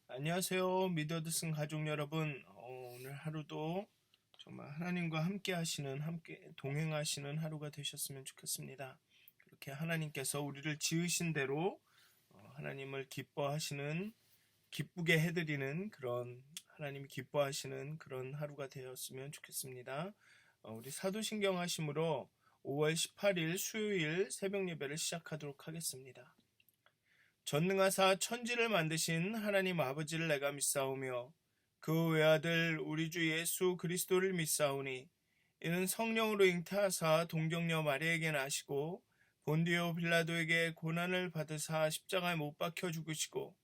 안녕하세요. 믿어드슨 가족 여러분. 오늘 하루도 정말 하나님과 함께 동행하시는 하루가 되셨으면 좋겠습니다. 그렇게 하나님께서 우리를 지으신 대로 하나님을 기쁘게 해드리는 그런 하나님이 기뻐하시는 그런 하루가 되었으면 좋겠습니다. 우리 사도신경 하심으로 5월 18일 수요일 새벽 예배를 시작하도록 하겠습니다. 전능하사 천지를 만드신 하나님 아버지를 내가 믿사오며 그 외아들 우리 주 예수 그리스도를 믿사오니 이는 성령으로 잉태하사 동정녀 마리아에게 나시고 본디오 빌라도에게 고난을 받으사 십자가에 못 박혀 죽으시고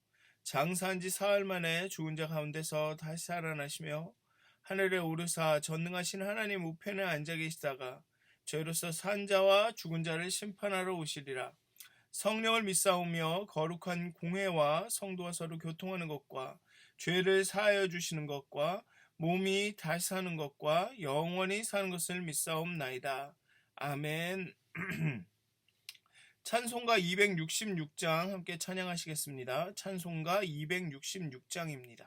장사한 지 사흘 만에 죽은 자 가운데서 다시 살아나시며 하늘에 오르사 전능하신 하나님 우편에 앉아 계시다가 저희로서 산 자와 죽은 자를 심판하러 오시리라. 성령을 믿사오며 거룩한 공회와 성도와 서로 교통하는 것과 죄를 사하여 주시는 것과 몸이 다시 사는 것과 영원히 사는 것을 믿사옵나이다. 아멘. 찬송가 266장 함께 찬양하시겠습니다. 찬송가 266장입니다.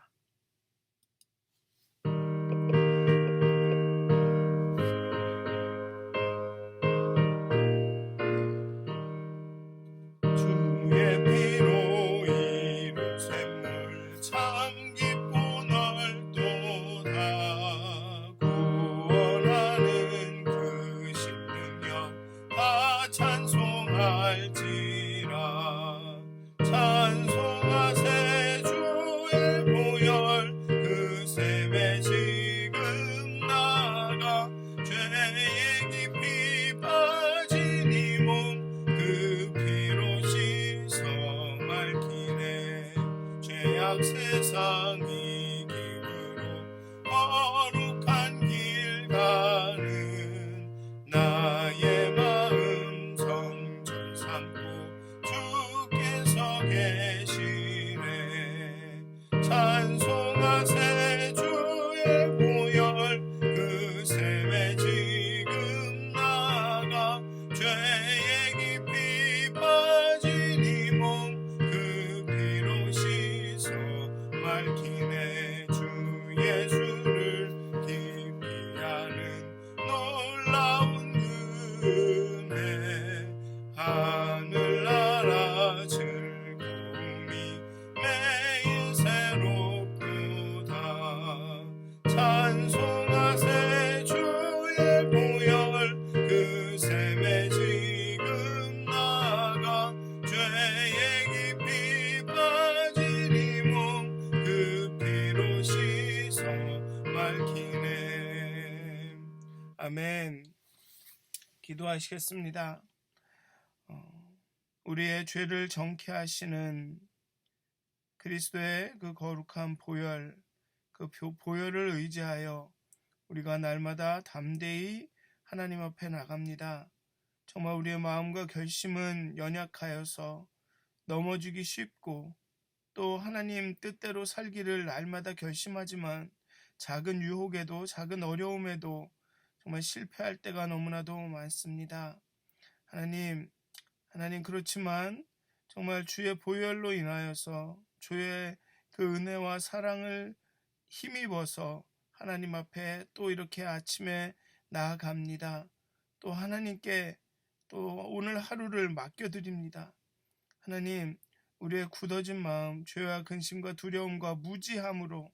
찬송하세 주의 보혈 그 샘에 지금 나가 죄의 깊이 빠진 이 몸 그 피로 씻어 맑히네. 죄악 세상 이 길으로 거룩한 길 가는 나의 마음 성전 삼고 주께서 계시네. 찬송하세 주의 보혈 그 샘에 지금 나가 죄의 깊이 빠진 이 몸 그 피로 씻어 맑히네. 주 예수를 깊이 아는 놀라운 은혜 하늘나라 즐거움이 매일 새롭도다. 찬송하세 주의 보혈 그 샘에 지금 나가 죄의 깊이 빠진 이 몸 그 피로 씻어 맑히네. 아멘. 기도하시겠습니다. 우리의 죄를 정케 하시는 그리스도의 그 거룩한 보혈, 그 보혈을 의지하여 우리가 날마다 담대히 하나님 앞에 나갑니다. 정말 우리의 마음과 결심은 연약하여서 넘어지기 쉽고 또 하나님 뜻대로 살기를 날마다 결심하지만 작은 유혹에도 작은 어려움에도 정말 실패할 때가 너무나도 많습니다. 하나님 그렇지만 정말 주의 보혈로 인하여서 주의 그 은혜와 사랑을 힘입어서 하나님 앞에 또 이렇게 아침에 나아갑니다. 또 하나님께 또 오늘 하루를 맡겨드립니다. 하나님, 우리의 굳어진 마음, 죄와 근심과 두려움과 무지함으로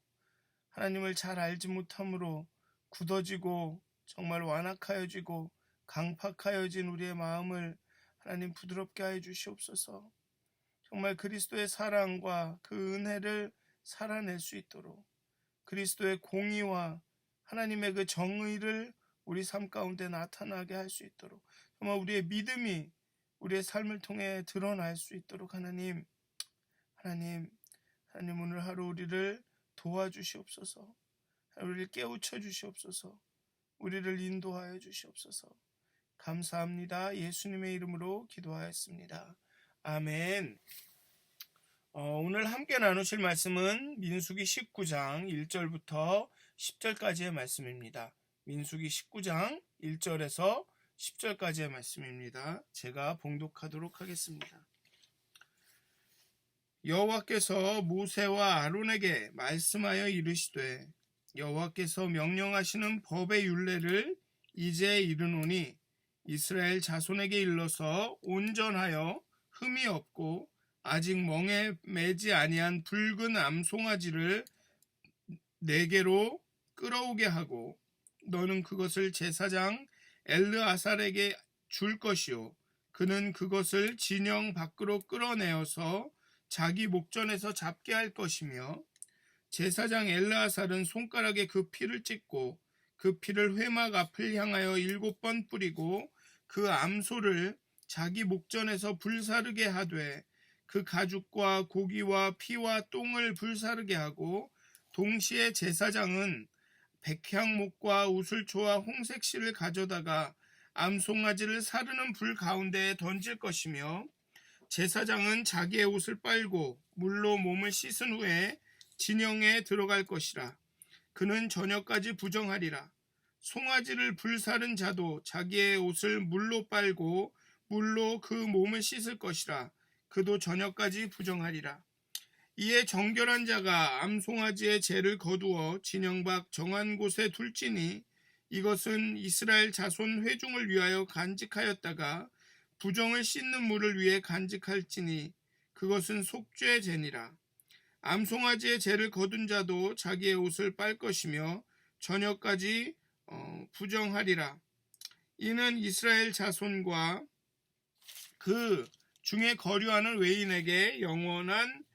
하나님을 잘 알지 못함으로 굳어지고 정말 완악하여지고 강팍하여진 우리의 마음을 하나님 부드럽게 하여 주시옵소서. 정말 그리스도의 사랑과 그 은혜를 살아낼 수 있도록 그리스도의 공의와 하나님의 그 정의를 우리 삶 가운데 나타나게 할 수 있도록 정말 우리의 믿음이 우리의 삶을 통해 드러날 수 있도록 하나님 오늘 하루 우리를 도와주시옵소서. 우리를 깨우쳐 주시옵소서. 우리를 인도하여 주시옵소서. 감사합니다. 예수님의 이름으로 기도하였습니다. 아멘. 오늘 함께 나누실 말씀은 민수기 19장 1절부터 10절까지의 말씀입니다. 민수기 19장 1절에서 10절까지의 말씀입니다. 제가 봉독하도록 하겠습니다. 여호와께서 모세와 아론에게 말씀하여 이르시되 여호와께서 명령하시는 법의 율례를 이제 이르노니 이스라엘 자손에게 일러서 온전하여 흠이 없고 아직 멍에 매지 아니한 붉은 암송아지를 내게로 끌어오게 하고 너는 그것을 제사장 엘르아살에게 줄 것이요 그는 그것을 진영 밖으로 끌어내어서 자기 목전에서 잡게 할 것이며 제사장 엘르아살은 손가락에 그 피를 찍고 그 피를 회막 앞을 향하여 7번 뿌리고 그 암소를 자기 목전에서 불사르게 하되 그 가죽과 고기와 피와 똥을 불사르게 하고 동시에 제사장은 백향목과 우슬초와 홍색실을 가져다가 암송아지를 사르는 불 가운데에 던질 것이며 제사장은 자기의 옷을 빨고 물로 몸을 씻은 후에 진영에 들어갈 것이라. 그는 저녁까지 부정하리라. 송아지를 불사른 자도 자기의 옷을 물로 빨고 물로 그 몸을 씻을 것이라. 그도 저녁까지 부정하리라. 이에 정결한 자가 암송아지의 죄를 거두어 진영 밖 정한 곳에 둘지니 이것은 이스라엘 자손 회중을 위하여 간직하였다가 부정을 씻는 물을 위해 간직할지니 그것은 속죄 죄니라. 암송아지의 죄를 거둔 자도 자기의 옷을 빨 것이며 저녁까지 부정하리라. 이는 이스라엘 자손과 그 중에 거류하는 외인에게 영원한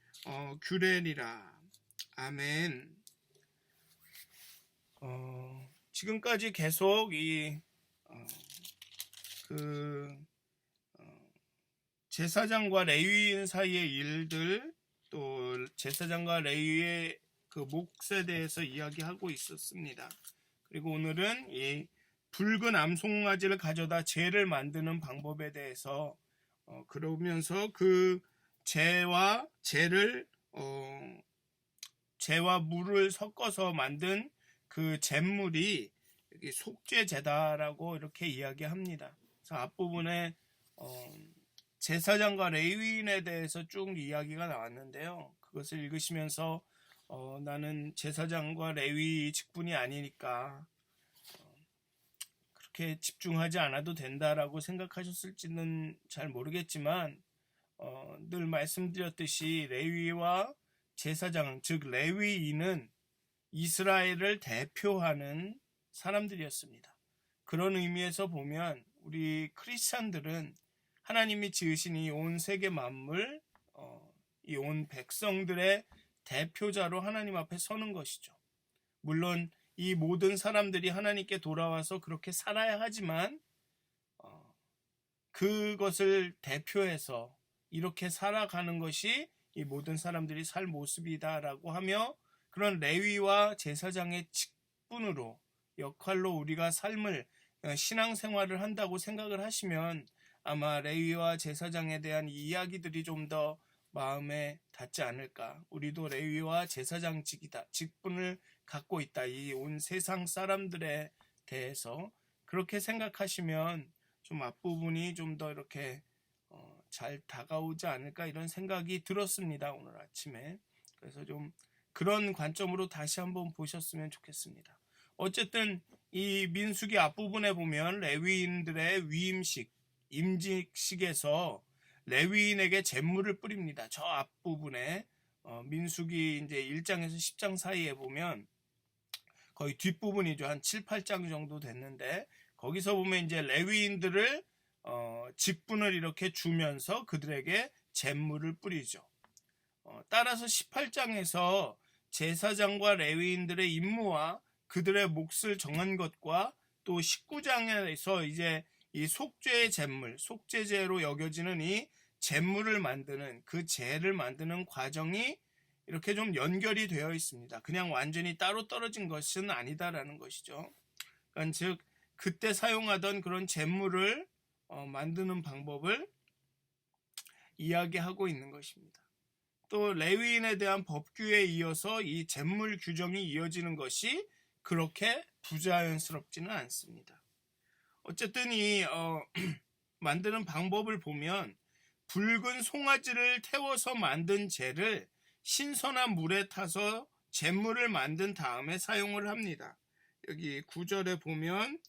규례니라. 아멘. 지금까지 계속 제사장과 레위인 사이의 일들, 또 제사장과 레위의 그 몫에 대해서 이야기하고 있었습니다. 그리고 오늘은 이 붉은 암송아지를 가져다 제를 만드는 방법에 대해서 그러면서 그 제와 물을 섞어서 만든 그 잿물이 속죄제다라고 이렇게 이야기합니다. 그래서 앞부분에 제사장과 레위인에 대해서 쭉 이야기가 나왔는데요. 그것을 읽으시면서 나는 제사장과 레위 직분이 아니니까 그렇게 집중하지 않아도 된다라고 생각하셨을지는 잘 모르겠지만 늘 말씀드렸듯이 레위와 제사장, 즉 레위인은 이스라엘을 대표하는 사람들이었습니다. 그런 의미에서 보면 우리 크리스찬들은 하나님이 지으신 이 온 세계 만물, 이 온 백성들의 대표자로 하나님 앞에 서는 것이죠. 물론 이 모든 사람들이 하나님께 돌아와서 그렇게 살아야 하지만 그것을 대표해서 이렇게 살아가는 것이 이 모든 사람들이 살 모습이다라고 하며 그런 레위와 제사장의 직분으로 역할로 우리가 삶을 신앙생활을 한다고 생각을 하시면 아마 레위와 제사장에 대한 이야기들이 좀 더 마음에 닿지 않을까. 우리도 레위와 제사장 직분을 갖고 있다. 이 온 세상 사람들에 대해서 그렇게 생각하시면 좀 앞부분이 좀 더 이렇게 잘 다가오지 않을까 이런 생각이 들었습니다. 오늘 아침에. 그래서 좀 그런 관점으로 다시 한번 보셨으면 좋겠습니다. 어쨌든 이 민수기 앞부분에 보면 레위인들의 위임식, 임직식에서 레위인에게 잿물을 뿌립니다. 저 앞부분에 민수기 이제 1장에서 10장 사이에 보면 거의 뒷부분이죠. 한 7, 8장 정도 됐는데 거기서 보면 이제 레위인들을 직분을 이렇게 주면서 그들에게 잿물을 뿌리죠. 따라서 18장에서 제사장과 레위인들의 임무와 그들의 몫을 정한 것과 또 19장에서 이제 이 속죄의 잿물, 속죄제로 여겨지는 이 잿물을 만드는 그 제를 만드는 과정이 이렇게 좀 연결이 되어 있습니다. 그냥 완전히 따로 떨어진 것은 아니다라는 것이죠. 그러니까 즉 그때 사용하던 그런 잿물을 만드는 방법을 이야기하고 있는 것입니다. 또 레위인에 대한 법규에 이어서 이 잿물 규정이 이어지는 것이 그렇게 부자연스럽지는 않습니다. 어쨌든 이 만드는 방법을 보면 붉은 송아지를 태워서 만든 재를 신선한 물에 타서 잿물을 만든 다음에 사용을 합니다. 여기 9절에 보면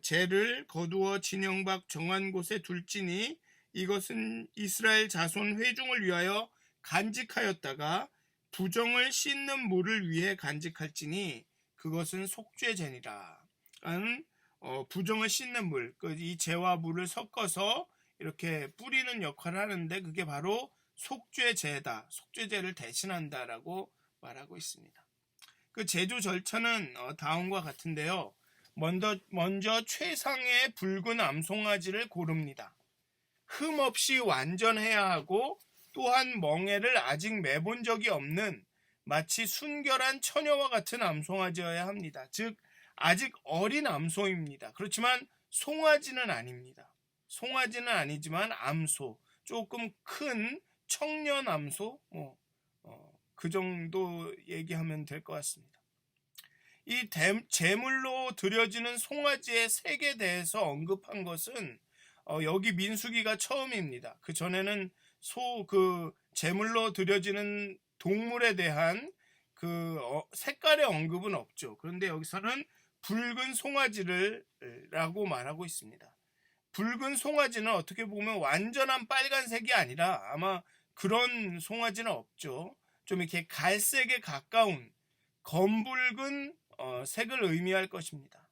재를 거두어 진영 밖 정한 곳에 둘지니 이것은 이스라엘 자손 회중을 위하여 간직하였다가 부정을 씻는 물을 위해 간직할지니 그것은 속죄제니라. 부정을 씻는 물, 이 재와 물을 섞어서 이렇게 뿌리는 역할을 하는데 그게 바로 속죄제다. 속죄제를 대신한다라고 말하고 있습니다. 그 제조 절차는 다음과 같은데요. 먼저 최상의 붉은 암송아지를 고릅니다. 흠 없이 완전해야 하고 또한 멍에를 아직 매본 적이 없는 마치 순결한 처녀와 같은 암송아지여야 합니다. 즉 아직 어린 암소입니다. 그렇지만 송아지는 아닙니다. 송아지는 아니지만 암소, 조금 큰 청년 암소, 그 정도 얘기하면 될 것 같습니다. 이 제물로 드려지는 송아지의 색에 대해서 언급한 것은 여기 민수기가 처음입니다. 그 전에는 제물로 드려지는 동물에 대한 색깔의 언급은 없죠. 그런데 여기서는 붉은 송아지라고 말하고 있습니다. 붉은 송아지는 어떻게 보면 완전한 빨간색이 아니라 아마 그런 송아지는 없죠. 좀 이렇게 갈색에 가까운 검붉은 색을 의미할 것입니다.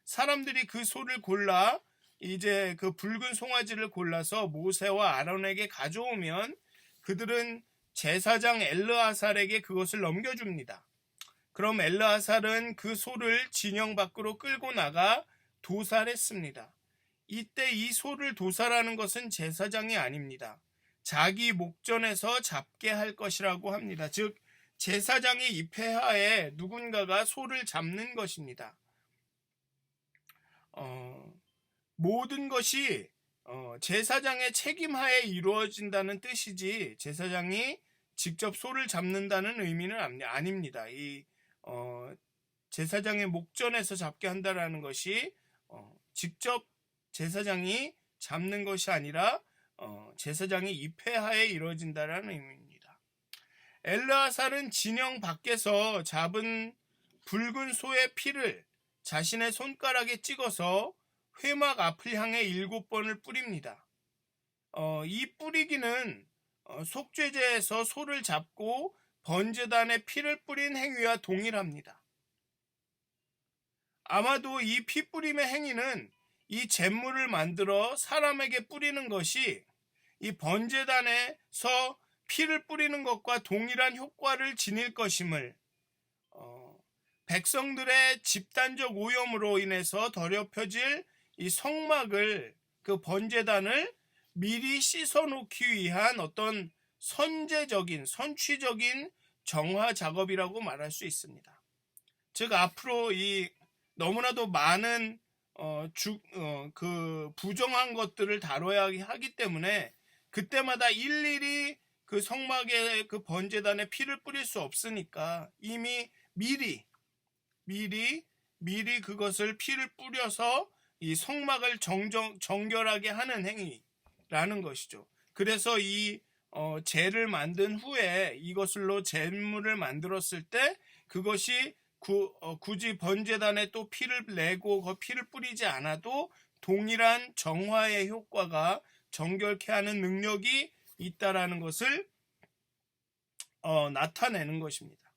사람들이 그 소를 골라 이제 그 붉은 송아지를 골라서 모세와 아론에게 가져오면 그들은 제사장 엘르아살에게 그것을 넘겨줍니다. 그럼 엘르아살은 그 소를 진영 밖으로 끌고 나가 도살했습니다. 이때 이 소를 도살하는 것은 제사장이 아닙니다. 자기 목전에서 잡게 할 것이라고 합니다. 즉 제사장의 입회하에 누군가가 소를 잡는 것입니다. 모든 것이 제사장의 책임하에 이루어진다는 뜻이지 제사장이 직접 소를 잡는다는 의미는 아닙니다. 제사장의 목전에서 잡게 한다라는 것이 직접 제사장이 잡는 것이 아니라 제사장의 입회하에 이루어진다라는 의미입니다. 엘르아살은 진영 밖에서 잡은 붉은 소의 피를 자신의 손가락에 찍어서 회막 앞을 향해 7번을 뿌립니다. 이 뿌리기는 속죄제에서 소를 잡고 번제단에 피를 뿌린 행위와 동일합니다. 아마도 이 피 뿌림의 행위는 이 잿물을 만들어 사람에게 뿌리는 것이 이 번제단에서 피를 뿌리는 것과 동일한 효과를 지닐 것임을, 백성들의 집단적 오염으로 인해서 더럽혀질 이 성막을, 그 번제단을 미리 씻어놓기 위한 어떤 선취적인 정화 작업이라고 말할 수 있습니다. 즉 앞으로 이 너무나도 많은 부정한 것들을 다뤄야 하기 때문에 그때마다 일일이 그 성막에 그 번제단에 피를 뿌릴 수 없으니까 이미 미리 그것을 피를 뿌려서 이 성막을 정결하게 하는 행위라는 것이죠. 그래서 이 제를 만든 후에 이것으로 제물을 만들었을 때 그것이 굳이 번제단에 또 피를 내고 그 피를 뿌리지 않아도 동일한 정화의 효과가 정결케 하는 능력이 있다라는 것을 나타내는 것입니다.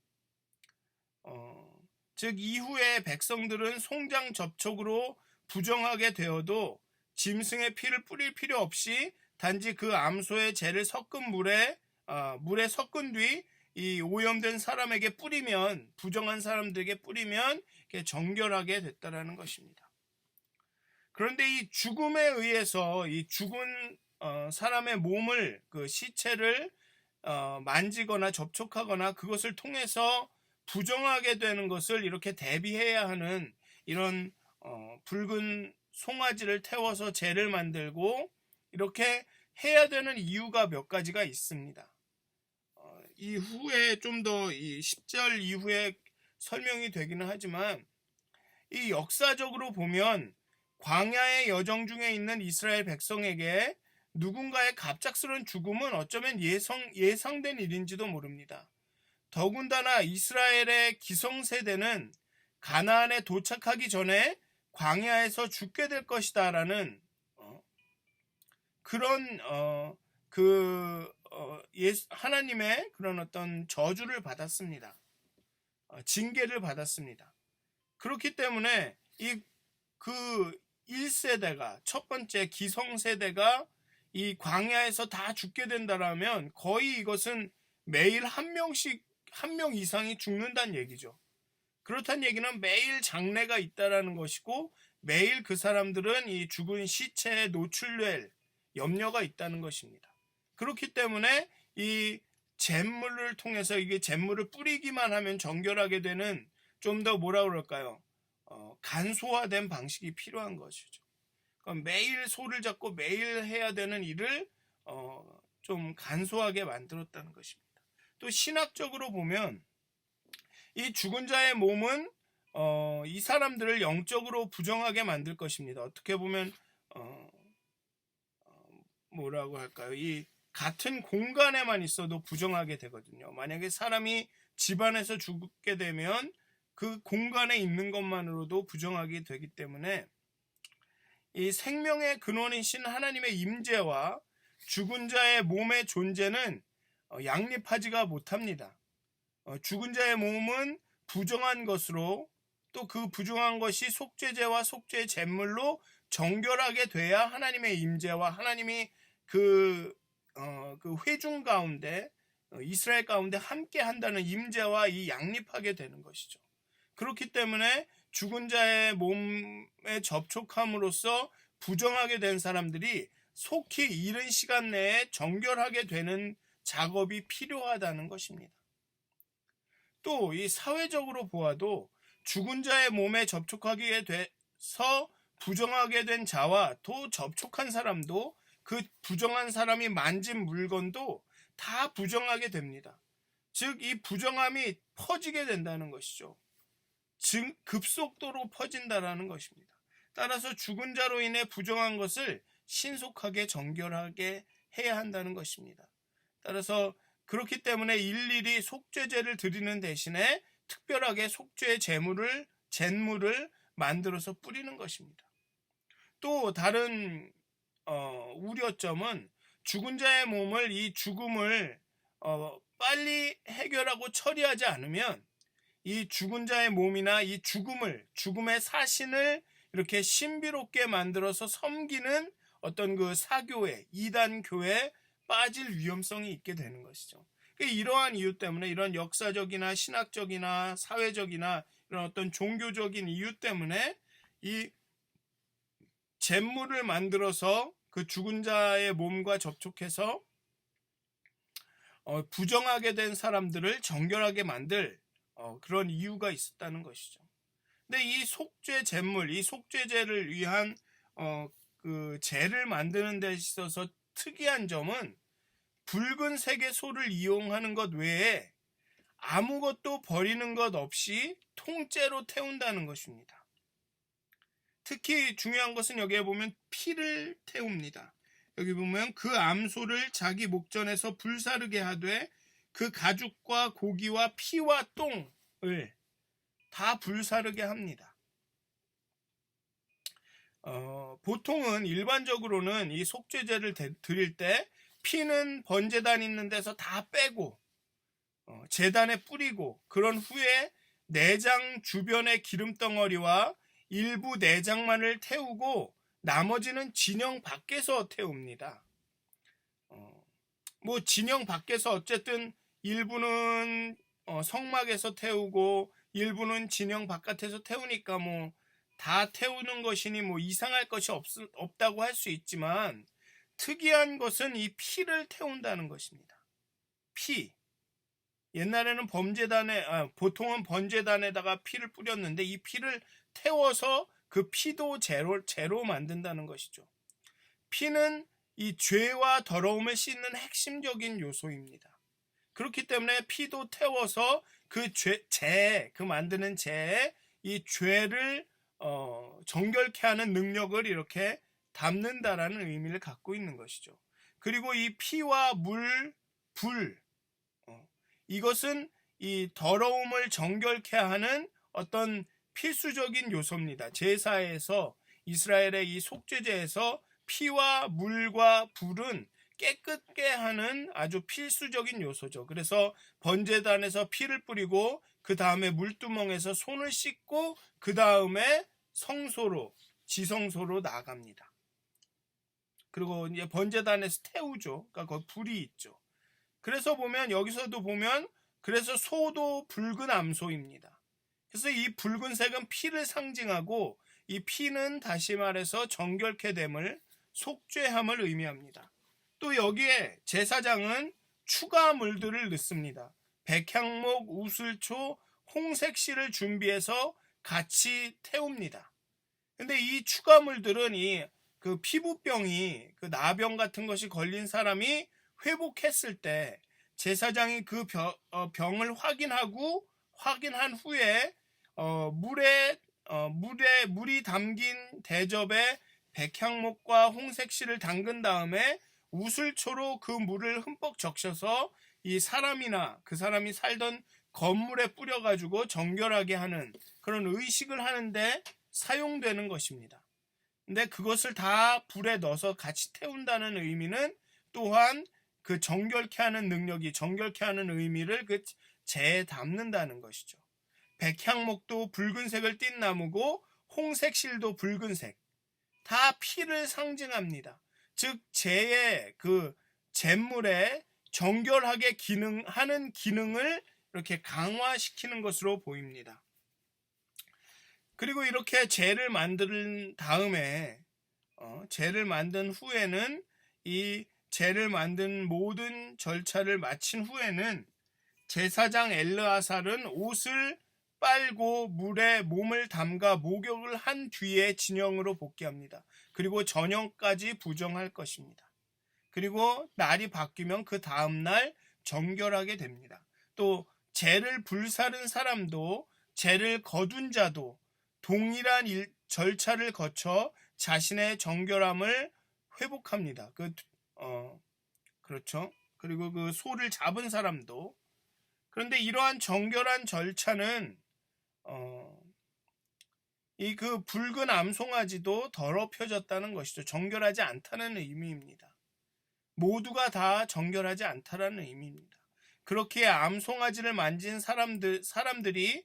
즉 이후에 백성들은 송장 접촉으로 부정하게 되어도 짐승의 피를 뿌릴 필요 없이 단지 그 암소의 재를 섞은 물에 섞은 뒤 이 오염된 사람에게 뿌리면, 부정한 사람들에게 뿌리면 정결하게 됐다라는 것입니다. 그런데 이 죽음에 의해서 이 죽은 사람의 몸을, 그 시체를 만지거나 접촉하거나 그것을 통해서 부정하게 되는 것을 이렇게 대비해야 하는 이런 붉은 송아지를 태워서 제를 만들고 이렇게 해야 되는 이유가 몇 가지가 있습니다. 이후에 좀 더 이 10절 이후에 설명이 되기는 하지만 이 역사적으로 보면 광야의 여정 중에 있는 이스라엘 백성에게 누군가의 갑작스러운 죽음은 어쩌면 예상된 일인지도 모릅니다. 더군다나 이스라엘의 기성세대는 가나안에 도착하기 전에 광야에서 죽게 될 것이다라는 그런 하나님의 그런 어떤 저주를 받았습니다. 징계를 받았습니다. 그렇기 때문에 그 1세대가 첫 번째 기성세대가 이 광야에서 다 죽게 된다라면 거의 이것은 매일 한 명 이상이 죽는다는 얘기죠. 그렇다는 얘기는 매일 장례가 있다라는 것이고 매일 그 사람들은 이 죽은 시체에 노출될 염려가 있다는 것입니다. 그렇기 때문에 이 잿물을 통해서 이게 잿물을 뿌리기만 하면 정결하게 되는 좀 더 뭐라 그럴까요? 간소화된 방식이 필요한 것이죠. 그러니까 매일 소를 잡고 매일 해야 되는 일을 좀 간소하게 만들었다는 것입니다. 또 신학적으로 보면 이 죽은 자의 몸은 이 사람들을 영적으로 부정하게 만들 것입니다. 어떻게 보면 뭐라고 할까요? 이 같은 공간에만 있어도 부정하게 되거든요. 만약에 사람이 집안에서 죽게 되면 그 공간에 있는 것만으로도 부정하게 되기 때문에 이 생명의 근원이신 하나님의 임재와 죽은 자의 몸의 존재는 양립하지가 못합니다. 죽은 자의 몸은 부정한 것으로 또 그 부정한 것이 속죄제와 속죄 제물로 정결하게 돼야 하나님의 임재와 하나님이 그 회중 가운데 이스라엘 가운데 함께 한다는 임재와 이 양립하게 되는 것이죠. 그렇기 때문에 죽은 자의 몸에 접촉함으로써 부정하게 된 사람들이 속히 이른 시간 내에 정결하게 되는 작업이 필요하다는 것입니다. 또 이 사회적으로 보아도 죽은 자의 몸에 접촉하게 돼서 부정하게 된 자와 또 접촉한 사람도 그 부정한 사람이 만진 물건도 다 부정하게 됩니다. 즉 이 부정함이 퍼지게 된다는 것이죠. 즉 급속도로 퍼진다라는 것입니다. 따라서 죽은 자로 인해 부정한 것을 신속하게 정결하게 해야 한다는 것입니다. 따라서 그렇기 때문에 일일이 속죄제를 드리는 대신에 특별하게 속죄 제물을 만들어서 뿌리는 것입니다. 또 다른 우려점은 죽은 자의 몸을 이 죽음을 빨리 해결하고 처리하지 않으면 이 죽은 자의 몸이나 이 죽음의 사신을 이렇게 신비롭게 만들어서 섬기는 어떤 그 사교회, 이단교회에 빠질 위험성이 있게 되는 것이죠. 이러한 이유 때문에 이런 역사적이나 신학적이나 사회적이나 이런 어떤 종교적인 이유 때문에 이 잿물을 만들어서 그 죽은 자의 몸과 접촉해서 부정하게 된 사람들을 정결하게 만들 그런 이유가 있었다는 것이죠. 근데 이 속죄 잿물, 이 속죄제를 위한 그 제를 만드는 데 있어서 특이한 점은 붉은색의 소를 이용하는 것 외에 아무것도 버리는 것 없이 통째로 태운다는 것입니다. 특히 중요한 것은 여기에 보면 피를 태웁니다. 여기 보면 그 암소를 자기 목전에서 불사르게 하되 그 가죽과 고기와 피와 똥을 다 불사르게 합니다. 보통은 일반적으로는 이 속죄제를 드릴 때 피는 번제단 있는 데서 다 빼고 제단에 뿌리고 그런 후에 내장 주변의 기름덩어리와 일부 내장만을 태우고 나머지는 진영 밖에서 태웁니다. 뭐 진영 밖에서 어쨌든 일부는 성막에서 태우고 일부는 진영 바깥에서 태우니까 뭐 다 태우는 것이니 뭐 이상할 것이 없다고 할 수 있지만 특이한 것은 이 피를 태운다는 것입니다. 피. 옛날에는 보통은 번제단에다가 피를 뿌렸는데 이 피를 태워서 그 피도 제로 만든다는 것이죠. 피는 이 죄와 더러움을 씻는 핵심적인 요소입니다. 그렇기 때문에 피도 태워서 그 만드는 죄에 이 죄를 정결케 하는 능력을 이렇게 담는다라는 의미를 갖고 있는 것이죠. 그리고 이 피와 물, 불, 이것은 이 더러움을 정결케 하는 어떤 필수적인 요소입니다. 제사에서, 이스라엘의 이 속죄제에서 피와 물과 불은 깨끗게 하는 아주 필수적인 요소죠. 그래서 번제단에서 피를 뿌리고 그 다음에 물두멍에서 손을 씻고 그 다음에 성소로, 지성소로 나아갑니다. 그리고 이제 번제단에서 태우죠. 그러니까 거기 불이 있죠. 그래서 보면 여기서도 보면 그래서 소도 붉은 암소입니다. 그래서 이 붉은색은 피를 상징하고 이 피는 다시 말해서 정결케 됨을, 속죄함을 의미합니다. 또 여기에 제사장은 추가 물들을 넣습니다. 백향목, 우슬초, 홍색실을 준비해서 같이 태웁니다. 근데 이 추가 물들은 이 그 피부병이, 그 나병 같은 것이 걸린 사람이 회복했을 때 제사장이 그 병을 확인한 후에 물이 담긴 대접에 백향목과 홍색실을 담근 다음에 우슬초로 그 물을 흠뻑 적셔서 이 사람이나 그 사람이 살던 건물에 뿌려가지고 정결하게 하는 그런 의식을 하는데 사용되는 것입니다. 근데 그것을 다 불에 넣어서 같이 태운다는 의미는 또한 그 정결케 하는 능력이, 정결케 하는 의미를 그 재에 담는다는 것이죠. 백향목도 붉은색을 띤 나무고 홍색실도 붉은색, 다 피를 상징합니다. 즉 재의 그 잿물에 정결하게 하는 기능을 이렇게 강화시키는 것으로 보입니다. 그리고 이렇게 재를 만든 다음에 재를 만든 후에는 이 재를 만든 모든 절차를 마친 후에는 제사장 엘르아살은 옷을 빨고 물에 몸을 담가 목욕을 한 뒤에 진영으로 복귀합니다. 그리고 저녁까지 부정할 것입니다. 그리고 날이 바뀌면 그 다음날 정결하게 됩니다. 또 재를 불사른 사람도 재를 거둔 자도 동일한 절차를 거쳐 자신의 정결함을 회복합니다. 그렇죠. 그리고 그 소를 잡은 사람도. 그런데 이러한 정결한 절차는 이 그 붉은 암송아지도 더럽혀졌다는 것이죠. 정결하지 않다는 의미입니다. 모두가 다 정결하지 않다라는 의미입니다. 그렇기에 암송아지를 만진 사람들이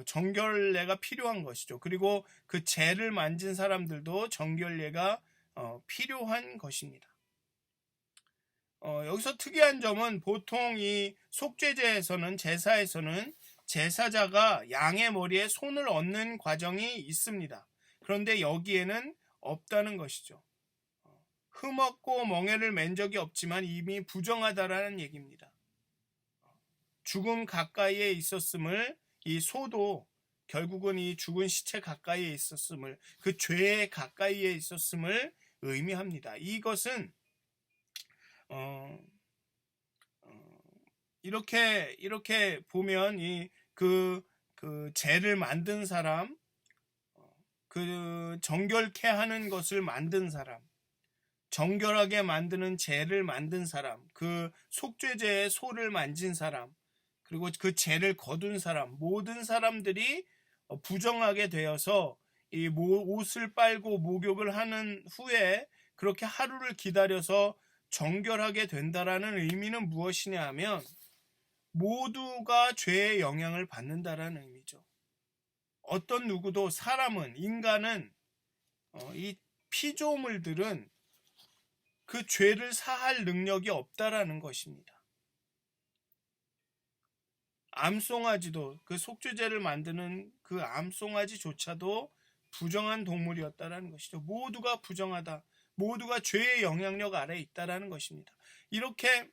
정결례가 필요한 것이죠. 그리고 그 재를 만진 사람들도 정결례가 필요한 것입니다. 여기서 특이한 점은 보통 이 속죄제에서는, 제사에서는 제사자가 양의 머리에 손을 얹는 과정이 있습니다. 그런데 여기에는 없다는 것이죠. 흠없고 멍에를 맨 적이 없지만 이미 부정하다라는 얘기입니다. 죽음 가까이에 있었음을, 이 소도 결국은 이 죽은 시체 가까이에 있었음을, 그 죄 가까이에 있었음을 의미합니다. 이것은 이렇게 보면 그 죄를 만든 사람, 그 정결케 하는 것을 만든 사람, 정결하게 만드는 죄를 만든 사람, 그 속죄제의 소를 만진 사람, 그리고 그 죄를 거둔 사람, 모든 사람들이 부정하게 되어서 이 옷을 빨고 목욕을 하는 후에 그렇게 하루를 기다려서 정결하게 된다라는 의미는 무엇이냐 하면 모두가 죄의 영향을 받는다라는 의미죠. 어떤 누구도, 사람은, 인간은 이 피조물들은 그 죄를 사할 능력이 없다라는 것입니다. 암송아지도, 그 속죄제를 만드는 그 암송아지조차도 부정한 동물이었다라는 것이죠. 모두가 부정하다, 모두가 죄의 영향력 아래에 있다라는 것입니다. 이렇게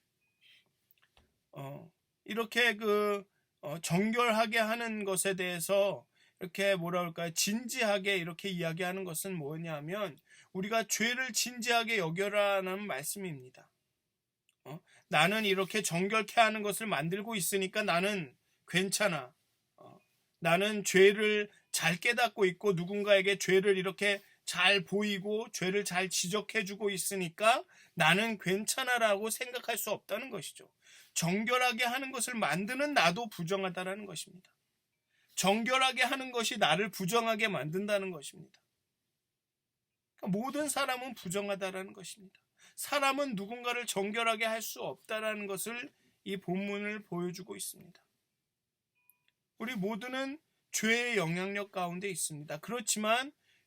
정결하게 하는 것에 대해서 이렇게 진지하게 이렇게 이야기하는 것은 뭐냐면 우리가 죄를 진지하게 여겨라는 말씀입니다. 나는 이렇게 정결케 하는 것을 만들고 있으니까 나는 괜찮아. 나는 죄를 잘 깨닫고 있고 누군가에게 죄를 이렇게 잘 보이고 죄를 잘 지적해주고 있으니까 나는 괜찮아라고 생각할 수 없다는 것이죠. 정결하게 하는 것을 만드는 나도 부정하다라는 것입니다. 정결하게 하는 것이 나를 부정하게 만든다는 것입니다. 그러니까 모든 사람은 부정하다라는 것입니다. 사람은 누군가를 정결하게 할 수 없다라는 것을 이 본문을 보여주고 있습니다. 우리 모두는 죄의 영향력 가운데 있습니다.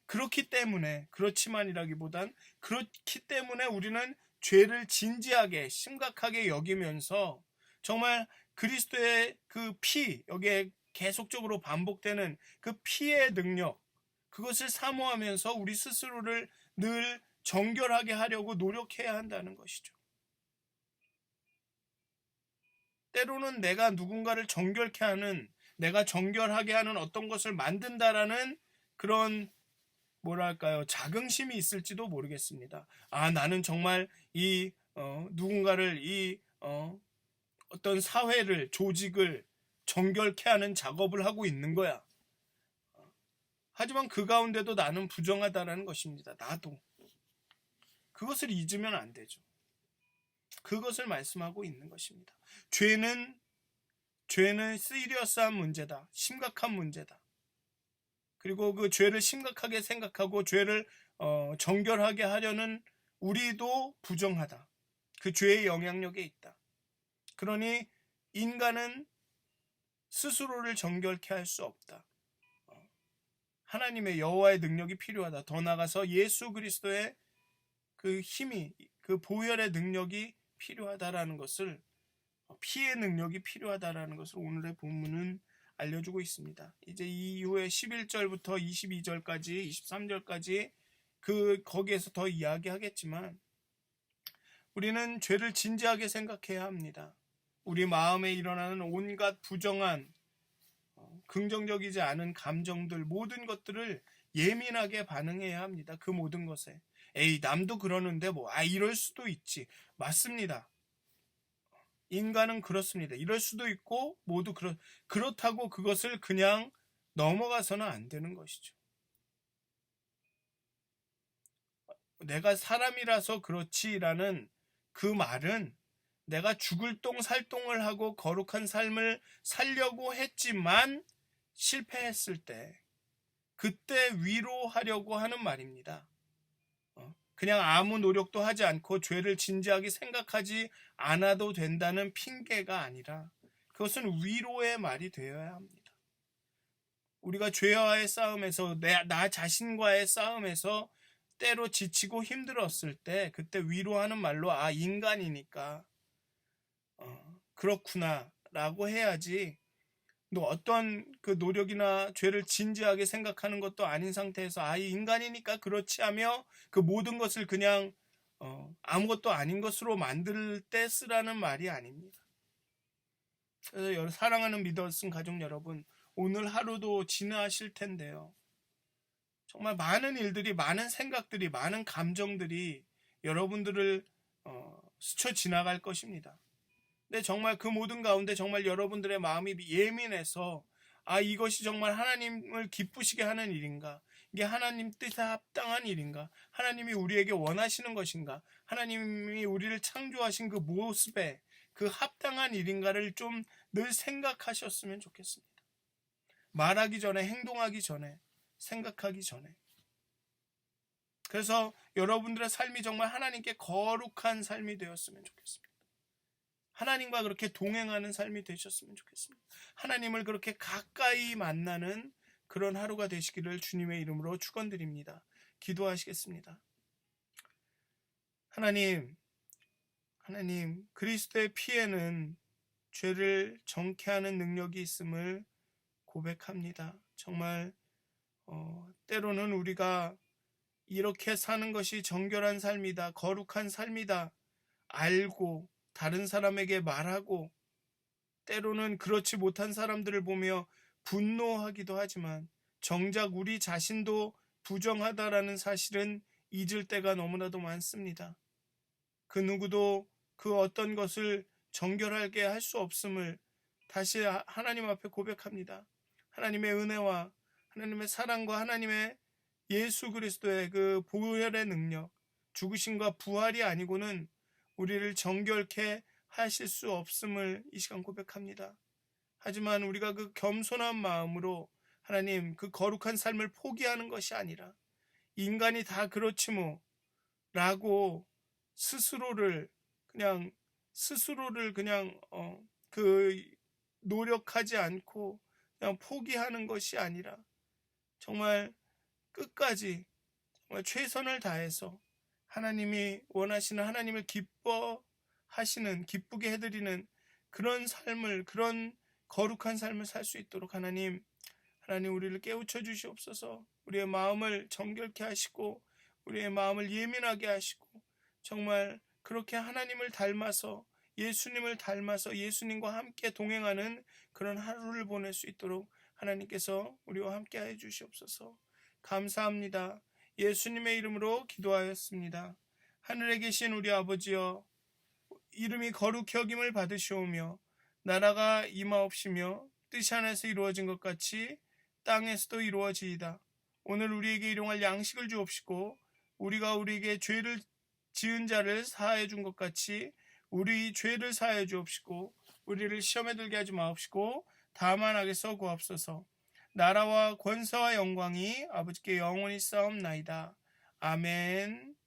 그렇지만이라기보단 그렇기 때문에 우리는 죄를 진지하게 심각하게 여기면서 정말 그리스도의 그 피, 여기에 계속적으로 반복되는 그 피의 능력, 그것을 사모하면서 우리 스스로를 늘 정결하게 하려고 노력해야 한다는 것이죠. 때로는 내가 누군가를 정결케 하는, 내가 정결하게 하는 어떤 것을 만든다라는 그런 자긍심이 있을지도 모르겠습니다. 나는 정말 누군가를 어떤 사회를, 조직을 정결케 하는 작업을 하고 있는 거야. 하지만 그 가운데도 나는 부정하다라는 것입니다. 나도. 그것을 잊으면 안 되죠. 그것을 말씀하고 있는 것입니다. 죄는 시리어스한 문제다. 심각한 문제다. 그리고 그 죄를 심각하게 생각하고 죄를 정결하게 하려는 우리도 부정하다. 그 죄의 영향력에 있다. 그러니 인간은 스스로를 정결케 할 수 없다. 하나님의 여호와의 능력이 필요하다. 더 나아가서 예수 그리스도의 그 힘이, 그 보혈의 능력이 필요하다라는 것을, 피의 능력이 필요하다라는 것을 오늘의 본문은 알려주고 있습니다. 이제 이후에 11절부터 22절까지 23절까지 거기에서 더 이야기하겠지만 우리는 죄를 진지하게 생각해야 합니다. 우리 마음에 일어나는 온갖 부정한 긍정적이지 않은 감정들, 모든 것들을 예민하게 반응해야 합니다. 그 모든 것에. 남도 그러는데 이럴 수도 있지. 맞습니다. 인간은 그렇습니다. 이럴 수도 있고 모두 그렇다고 그것을 그냥 넘어가서는 안 되는 것이죠. 내가 사람이라서 그렇지라는 그 말은 내가 죽을 똥 살 똥을 하고 거룩한 삶을 살려고 했지만 실패했을 때 그때 위로하려고 하는 말입니다. 그냥 아무 노력도 하지 않고 죄를 진지하게 생각하지 않아도 된다는 핑계가 아니라 그것은 위로의 말이 되어야 합니다. 우리가 죄와의 싸움에서, 나 자신과의 싸움에서 때로 지치고 힘들었을 때 그때 위로하는 말로 인간이니까 그렇구나 라고 해야지, 또 어떤 그 노력이나 죄를 진지하게 생각하는 것도 아닌 상태에서 인간이니까 그렇지 하며 그 모든 것을 그냥 아무것도 아닌 것으로 만들 때 쓰라는 말이 아닙니다. 그래서 사랑하는 믿었은 가족 여러분, 오늘 하루도 지나실 텐데요. 정말 많은 일들이, 많은 생각들이, 많은 감정들이 여러분들을 스쳐 지나갈 것입니다. 근데 정말 그 모든 가운데 정말 여러분들의 마음이 예민해서 이것이 정말 하나님을 기쁘시게 하는 일인가? 이게 하나님 뜻에 합당한 일인가? 하나님이 우리에게 원하시는 것인가? 하나님이 우리를 창조하신 그 모습에 그 합당한 일인가를 좀 늘 생각하셨으면 좋겠습니다. 말하기 전에, 행동하기 전에, 생각하기 전에. 그래서 여러분들의 삶이 정말 하나님께 거룩한 삶이 되었으면 좋겠습니다. 하나님과 그렇게 동행하는 삶이 되셨으면 좋겠습니다. 하나님을 그렇게 가까이 만나는 그런 하루가 되시기를 주님의 이름으로 축원드립니다. 기도하시겠습니다. 하나님, 그리스도의 피에는 죄를 정케 하는 능력이 있음을 고백합니다. 정말 때로는 우리가 이렇게 사는 것이 정결한 삶이다, 거룩한 삶이다 알고 다른 사람에게 말하고, 때로는 그렇지 못한 사람들을 보며 분노하기도 하지만 정작 우리 자신도 부정하다라는 사실은 잊을 때가 너무나도 많습니다. 그 누구도 그 어떤 것을 정결하게 할 수 없음을 다시 하나님 앞에 고백합니다. 하나님의 은혜와 하나님의 사랑과 하나님의 예수 그리스도의 그 보혈의 능력, 죽으심과 부활이 아니고는 우리를 정결케 하실 수 없음을 이 시간 고백합니다. 하지만 우리가 그 겸손한 마음으로 하나님 그 거룩한 삶을 포기하는 것이 아니라 인간이 다 그렇지 뭐 라고 스스로를 그냥 그 노력하지 않고 그냥 포기하는 것이 아니라 정말 끝까지 정말 최선을 다해서 하나님이 원하시는 하나님을 기쁘게 해드리는 그런 삶을, 그런 거룩한 삶을 살 수 있도록 하나님 우리를 깨우쳐 주시옵소서. 우리의 마음을 정결케 하시고 우리의 마음을 예민하게 하시고 정말 그렇게 하나님을 닮아서 예수님을 닮아서 예수님과 함께 동행하는 그런 하루를 보낼 수 있도록 하나님께서 우리와 함께 해 주시옵소서. 감사합니다. 예수님의 이름으로 기도하였습니다. 하늘에 계신 우리 아버지여, 이름이 거룩히 여김을 받으시오며 나라가 임하옵시며 뜻이 하늘에서 이루어진 것 같이 땅에서도 이루어지이다. 오늘 우리에게 일용할 양식을 주옵시고 우리가 우리에게 죄를 지은 자를 사하여 준 것 같이 우리 죄를 사하여 주옵시고 우리를 시험에 들게 하지 마옵시고 다만 악에서 구하옵소서. 나라와 권세와 영광이 아버지께 영원히 싸움나이다. 아멘.